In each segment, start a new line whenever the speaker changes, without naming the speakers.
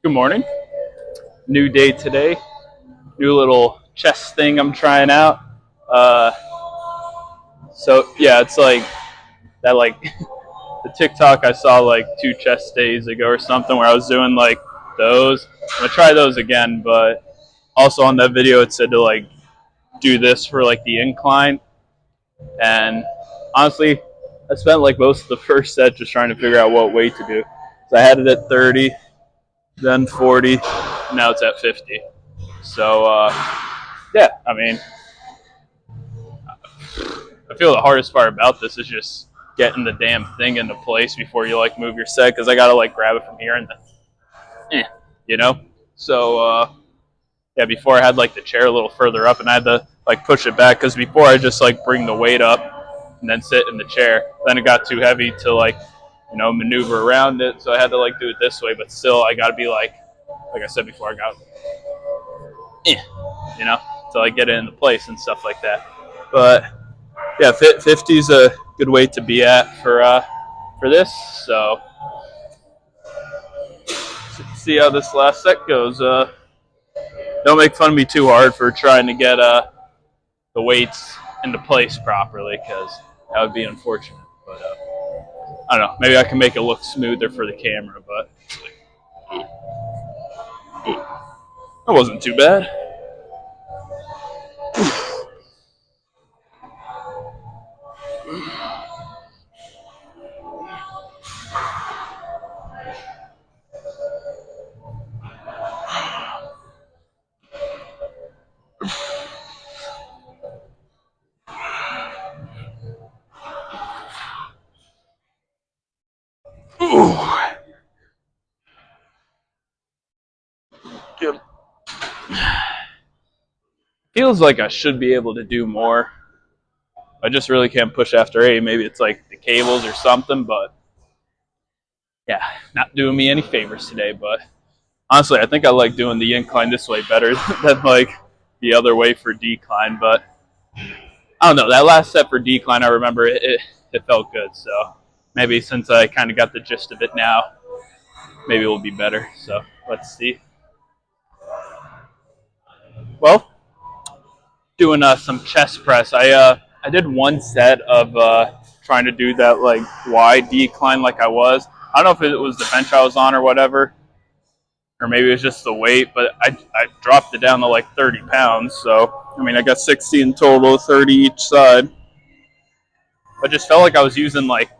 Good morning. New day today. New little chest thing I'm trying out. Uh, so yeah, it's like that. Like the TikTok I saw like 2 chest days ago or something, where I was doing like those. I'm gonna try those again, but also on that video it said to like do this for like the incline. And honestly, I spent like most of the first set just trying to figure out what weight to do. So I had it at 30, then 40, now it's at 50. So yeah, I mean, I feel the hardest part about this is just getting the damn thing into place before you like move your set, because I gotta like grab it from here and then, you know. So yeah, before I had like the chair a little further up, and I had to like push it back because before I just like bring the weight up and then sit in the chair. Then it got too heavy to like maneuver around it, so I had to like do it this way. But still, I gotta be like I said before, I got you know to like get it into place and stuff like that. But yeah, 50 is a good weight to be at for this. So see how this last set goes. Don't make fun of me too hard for trying to get the weights into place properly, because that would be unfortunate. But I don't know. Maybe I can make it look smoother for the camera. But that wasn't too bad. Ooh. Feels like I should be able to do more. I just really can't push after 8. Maybe it's like the cables or something, but yeah, not doing me any favors today. But honestly, I think I like doing the incline this way better than like the other way for decline. But I don't know. That last set for decline, I remember it felt good. So maybe since I kind of got the gist of it now, maybe it will be better. So let's see. Well, doing some chest press. I did one set of trying to do that like wide decline like I was. I don't know if it was the bench I was on or whatever, or maybe it was just the weight, but I dropped it down to like 30 pounds. So I mean, I got 60 in total, 30 each side. I just felt like I was using like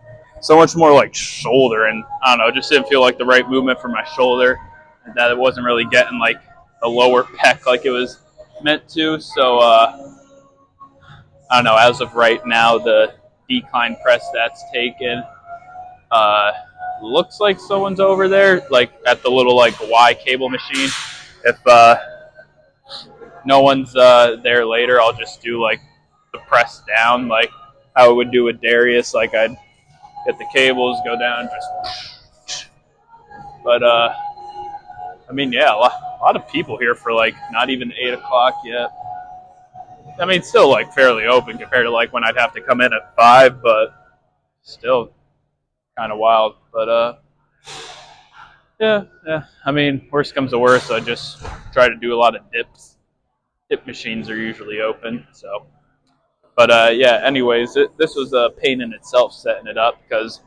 so much more like shoulder, and I don't know, it just didn't feel like the right movement for my shoulder, and that it wasn't really getting like the lower pec like it was meant to. So I don't know. As of right now, the decline press that's taken uh, looks like someone's over there, like at the little like Y cable machine. If no one's there later, I'll just do like the press down, like how I would do with Darius. Like I'd get the cables, go down, just. But I mean, yeah, a lot of people here for like not even 8 o'clock yet. I mean, still like fairly open compared to like when I'd have to come in at 5, but still kind of wild. But yeah. I mean, worst comes to worst, I just try to do a lot of dips. Dip machines are usually open, so. But yeah. Anyways, this was a pain in itself setting it up, because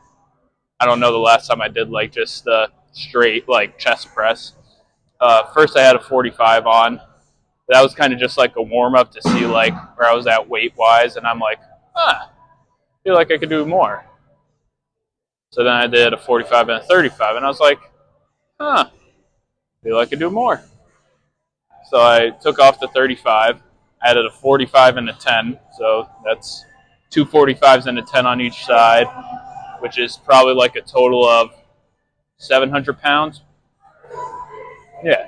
I don't know the last time I did like just straight like chest press. First, I had a 45 on. That was kind of just like a warm up to see like where I was at weight wise, and I'm like, I feel like I could do more. So then I did a 45 and a 35, and I was like, feel like I could do more. So I took off the 35, added a 45 and a 10. So that's 2 45s and a 10 on each side, which is probably like a total of 700 pounds. Yeah,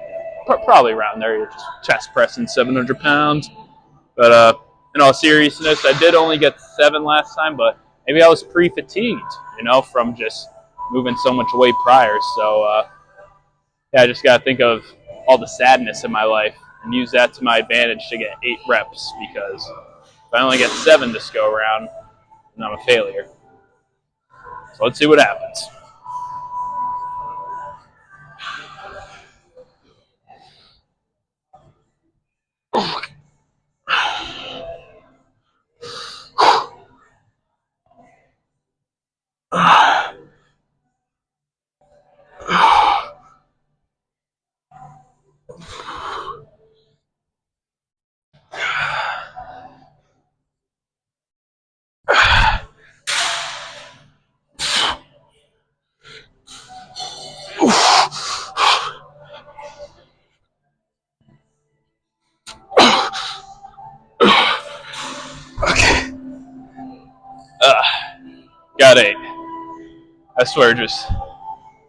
probably around there. You're just chest pressing 700 pounds. But in all seriousness, I did only get 7 last time, but maybe I was pre-fatigued, from just moving so much weight prior. So yeah, I just got to think of all the sadness in my life and use that to my advantage to get 8 reps, because if I only get 7 this go around, then I'm a failure. So let's see what happens. got 8. I swear, just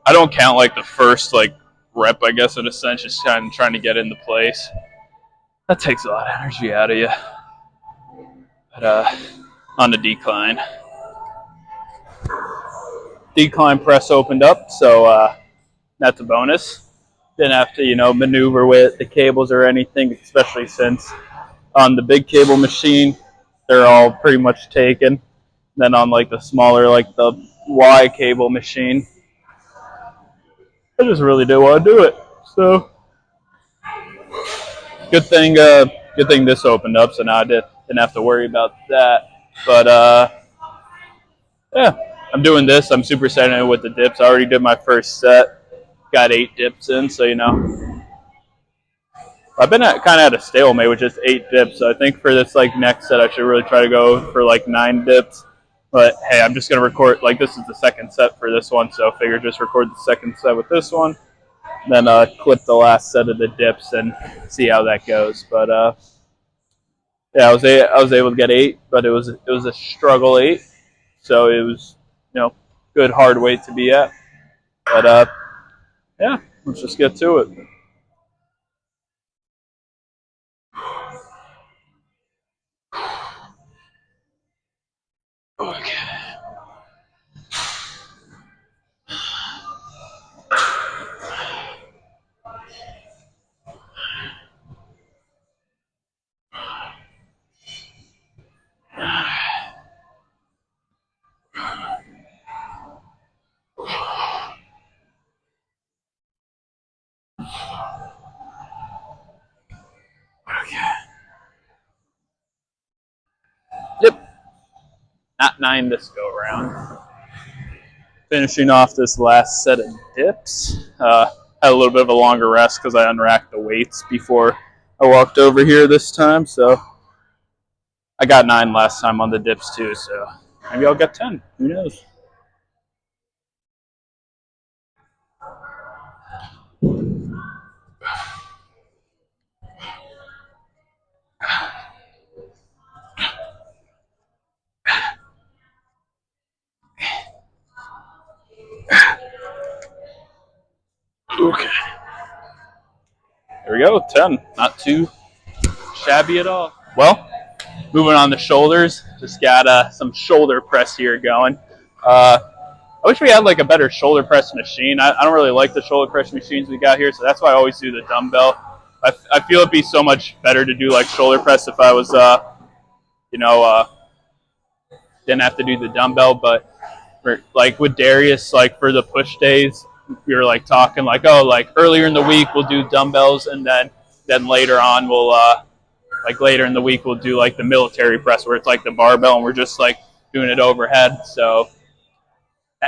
I don't count like the first like rep, I guess, in a sense, just kind of trying to get into place. That takes a lot of energy out of you. But on the decline. Decline press opened up, so that's a bonus. Didn't have to, maneuver with the cables or anything, especially since on the big cable machine, they're all pretty much taken. Then on like the smaller, like the Y cable machine, I just really didn't want to do it. So good thing this opened up, so now I didn't have to worry about that. But yeah, I'm doing this. I'm super excited with the dips. I already did my first set. Got 8 dips in, so I've been kind of at a stalemate with just 8 dips. So I think for this like next set, I should really try to go for like 9 dips. But hey, I'm just gonna record like this is the second set for this one, so I figure just record the second set with this one, then clip the last set of the dips and see how that goes. But yeah, I was able to get 8, but it was a struggle 8, so it was good hard weight to be at. But yeah, let's just get to it. Okay. Yep, not 9 this go around. Finishing off this last set of dips. Had a little bit of a longer rest because I unracked the weights before I walked over here this time. So I got 9 last time on the dips too. So maybe I'll get 10. Who knows? Okay. There we go. 10. Not too shabby at all. Well, moving on to shoulders. Just got some shoulder press here going. I wish we had like a better shoulder press machine. I don't really like the shoulder press machines we got here, so that's why I always do the dumbbell. I feel it'd be so much better to do like shoulder press if I was, didn't have to do the dumbbell. But like with Darius, like for the push days, we were like talking like, oh, like earlier in the week we'll do dumbbells, and then later on we'll like later in the week we'll do like the military press where it's like the barbell and we're just like doing it overhead. So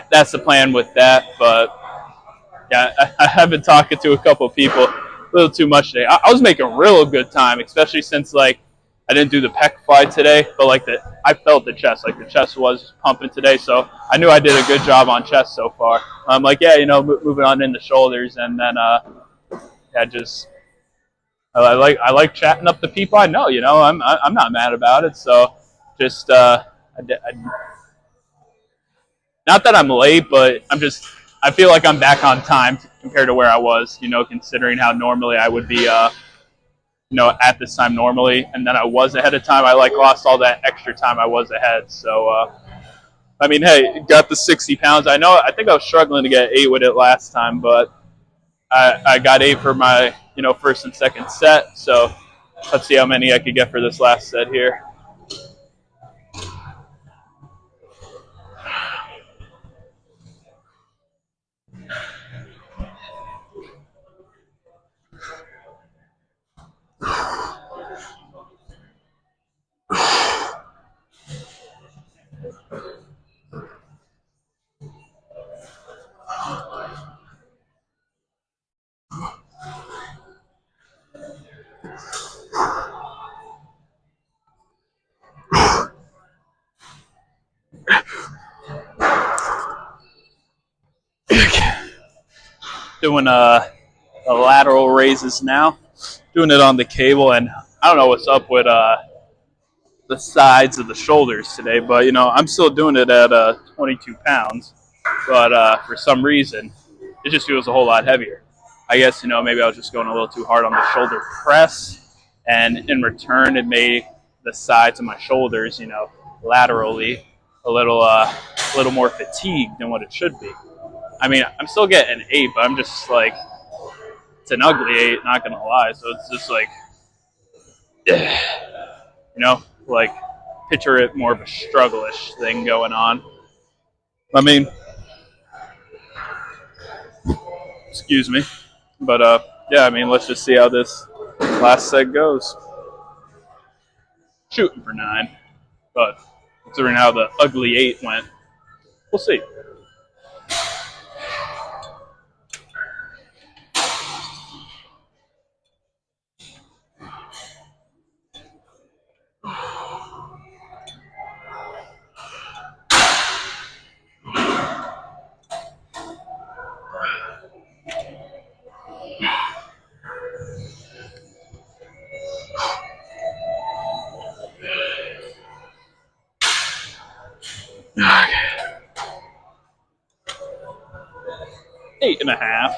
that's the plan with that. But yeah, I have been talking to a couple of people a little too much today. I was making real good time, especially since like I didn't do the pec fly today, but like I felt the chest, like the chest was pumping today, so I knew I did a good job on chest so far. I'm like, yeah, moving on into shoulders, and then yeah, just I like chatting up the people I know. I'm not mad about it. So just not that I'm late, but I feel like I'm back on time compared to where I was, considering how normally I would be, at this time normally. And then I was ahead of time. I like lost all that extra time I was ahead. So, I mean, hey, got the 60 pounds. I think I was struggling to get 8 with it last time, but I got 8 for my, first and second set. So let's see how many I could get for this last set here. Doing lateral raises now, doing it on the cable, and I don't know what's up with the sides of the shoulders today, but you know, I'm still doing it at 22 pounds. But for some reason, it just feels a whole lot heavier. I guess, you know, maybe I was just going a little too hard on the shoulder press, and in return, it made the sides of my shoulders, you know, laterally a little more fatigued than what it should be. I mean, I'm still getting an 8, but I'm just like, it's an ugly 8, not gonna lie. So it's just like, you know, like picture it more of a struggle-ish thing going on. I mean, excuse me, but yeah, I mean, let's just see how this last set goes. Shooting for 9, but considering how the ugly 8 went, we'll see. Okay. 8.5.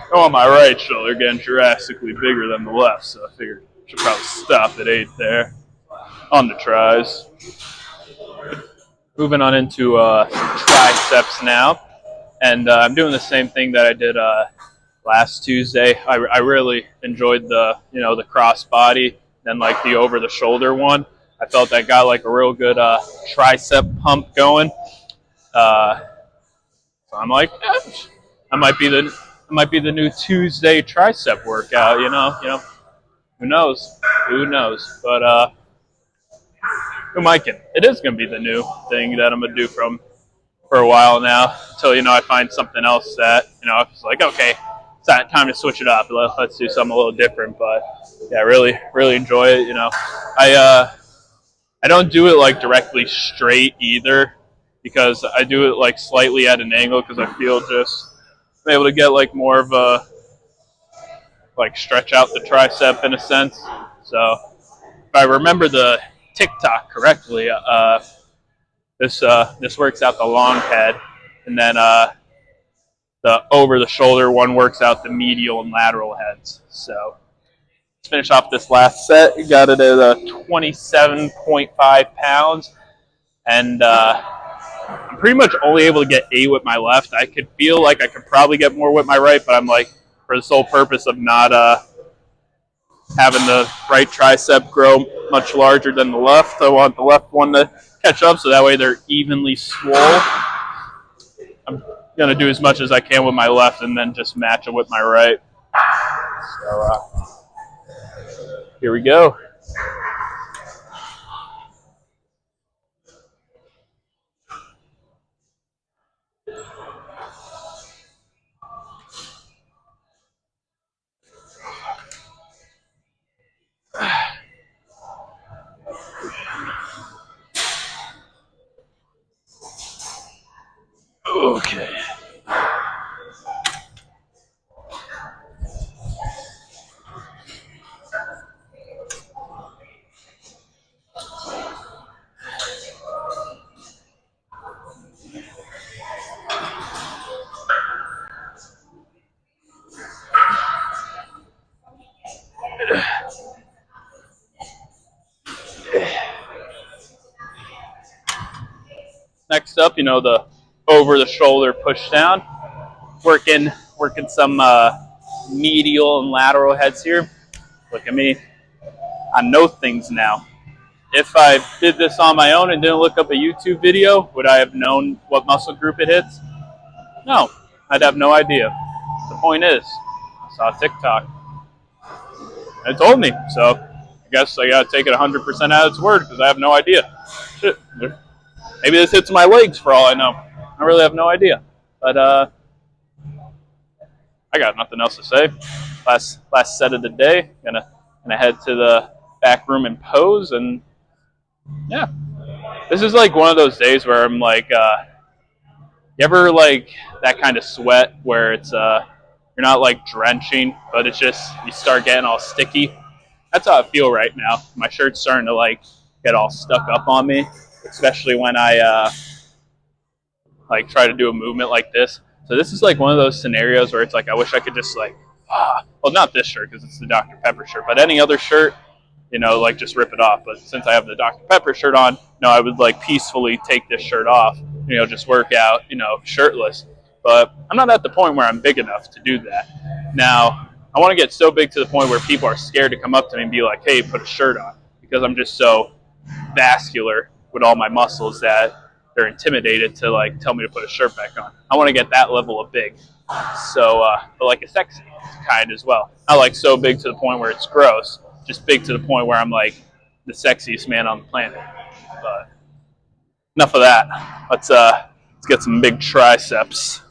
Oh, on my right shoulder, getting drastically bigger than the left, so I figured I should probably stop at 8 there on the tries. Moving on into triceps now, and I'm doing the same thing that I did last Tuesday. I really enjoyed the, you know, the cross body, then like the over the shoulder one. I felt that got like a real good tricep pump going. So I'm like, I might be the new Tuesday tricep workout. Who knows? Who knows? But who might get? It is going to be the new thing that I'm going to do for a while now, until, you know, I find something else that, you know, it's like, okay, it's time to switch it up. Let's do something a little different. But yeah, really enjoy it. You know, I don't do it like directly straight either, because I do it like slightly at an angle, because I feel just I'm able to get like more of a, like, stretch out the tricep in a sense. So if I remember the TikTok correctly, this works out the long head, and then the over the shoulder one works out the medial and lateral heads. So let's finish off this last set. We got it at 27.5 pounds, and I'm pretty much only able to get 8 with my left. I could feel like I could probably get more with my right, but I'm like, for the sole purpose of not having the right tricep grow much larger than the left, I want the left one to catch up, so that way they're evenly swole. I'm going to do as much as I can with my left and then just match it with my right. So here we go. Okay. Next up, you know, the over the shoulder push down. Working some medial and lateral heads here. Look at me. I know things now. If I did this on my own and didn't look up a YouTube video, would I have known what muscle group it hits? No, I'd have no idea. The point is, I saw TikTok. It told me, so I guess I gotta take it 100% at its word, because I have no idea. Shit. Maybe this hits my legs for all I know. I really have no idea. But I got nothing else to say. Last set of the day. Gonna head to the back room and pose, and yeah. This is like one of those days where I'm like, you ever like that kind of sweat where it's you're not like drenching, but it's just you start getting all sticky. That's how I feel right now. My shirt's starting to like get all stuck up on me, especially when I like try to do a movement like this. So this is like one of those scenarios where it's like I wish I could just like, well, not this shirt because it's the Dr. Pepper shirt, but any other shirt, you know, like just rip it off. But since I have the Dr. Pepper shirt on, no, I would like peacefully take this shirt off, you know, just work out, you know, shirtless. But I'm not at the point where I'm big enough to do that. Now, I want to get so big to the point where people are scared to come up to me and be like, hey, put a shirt on, because I'm just so vascular with all my muscles that they're intimidated to like tell me to put a shirt back on. I want to get that level of big. So, but like a sexy kind as well. Not like so big to the point where it's gross, just big to the point where I'm like the sexiest man on the planet. But enough of that. Let's get some big triceps.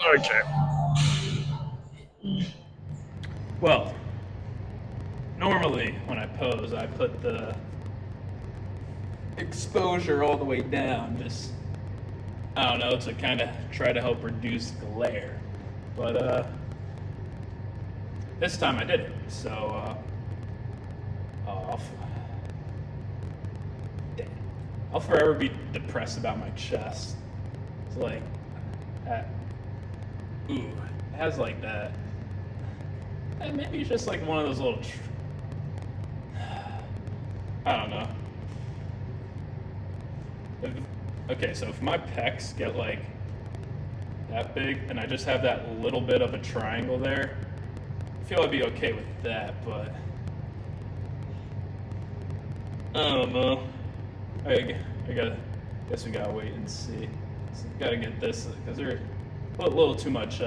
Okay. Well, normally when I pose, I put the exposure all the way down, just, I don't know, to kind of try to help reduce glare. But this time I didn't, so I'll forever be depressed about my chest. It's like, ooh, it has like that. And maybe it's just like one of those little, I don't know. Okay, so if my pecs get like that big and I just have that little bit of a triangle there, I feel I'd be okay with that, but I don't know. I guess we gotta wait and see. So gotta get this because there's a little too much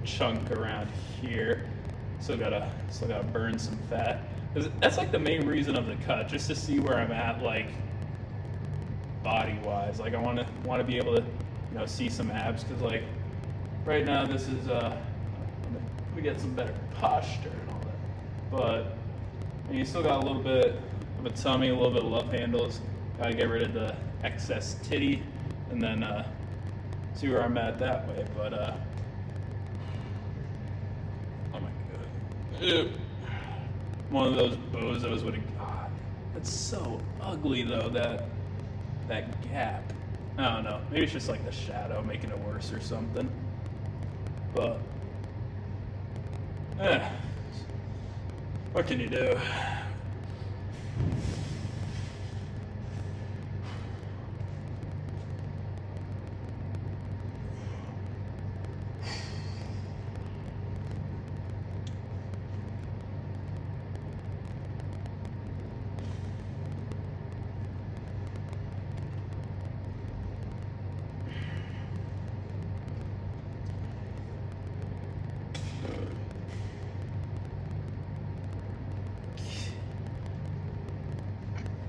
chunk around here. Still gotta burn some fat. 'Cause that's like the main reason of the cut, just to see where I'm at, like body wise. Like I want to be able to, you know, see some abs, because like right now this is we get some better posture and all that. But you still got a little bit of a tummy, a little bit of love handles. Gotta get rid of the excess titty, and then see where I'm at that way. But oh my god, ew. One of those bozos would have. God, that's so ugly though. That gap. I don't know. Maybe it's just like the shadow making it worse or something. But what can you do?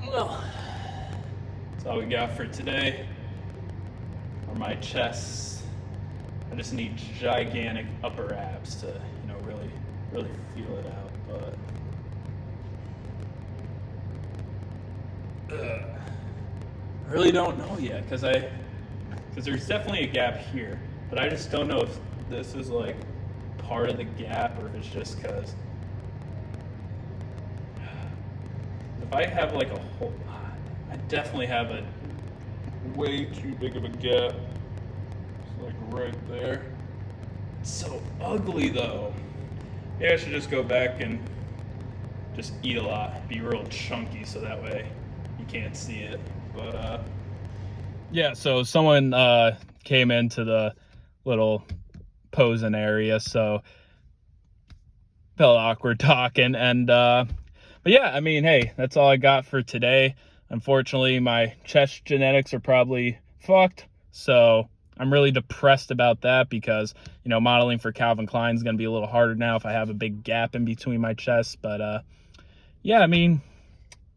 Well, that's all we got for today. For my chest, I just need gigantic upper abs to, you know, really feel it out. But I really don't know yet, because there's definitely a gap here, but I just don't know if this is like part of the gap or if it's just because. If I have like a whole, I definitely have a way too big of a gap. It's like right there. It's so ugly though. Maybe I should just go back and just eat a lot, be real chunky, so that way you can't see it. But yeah, so someone came into the little posing area, so felt awkward talking. And but yeah, I mean, hey, that's all I got for today. Unfortunately, my chest genetics are probably fucked, so I'm really depressed about that, because, you know, modeling for Calvin Klein is going to be a little harder now if I have a big gap in between my chests. But yeah, I mean,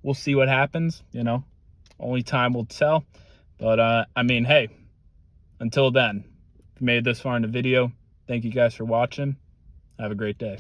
we'll see what happens, you know. Only time will tell. But I mean, hey, until then, if you made it this far in the video, thank you guys for watching. Have a great day.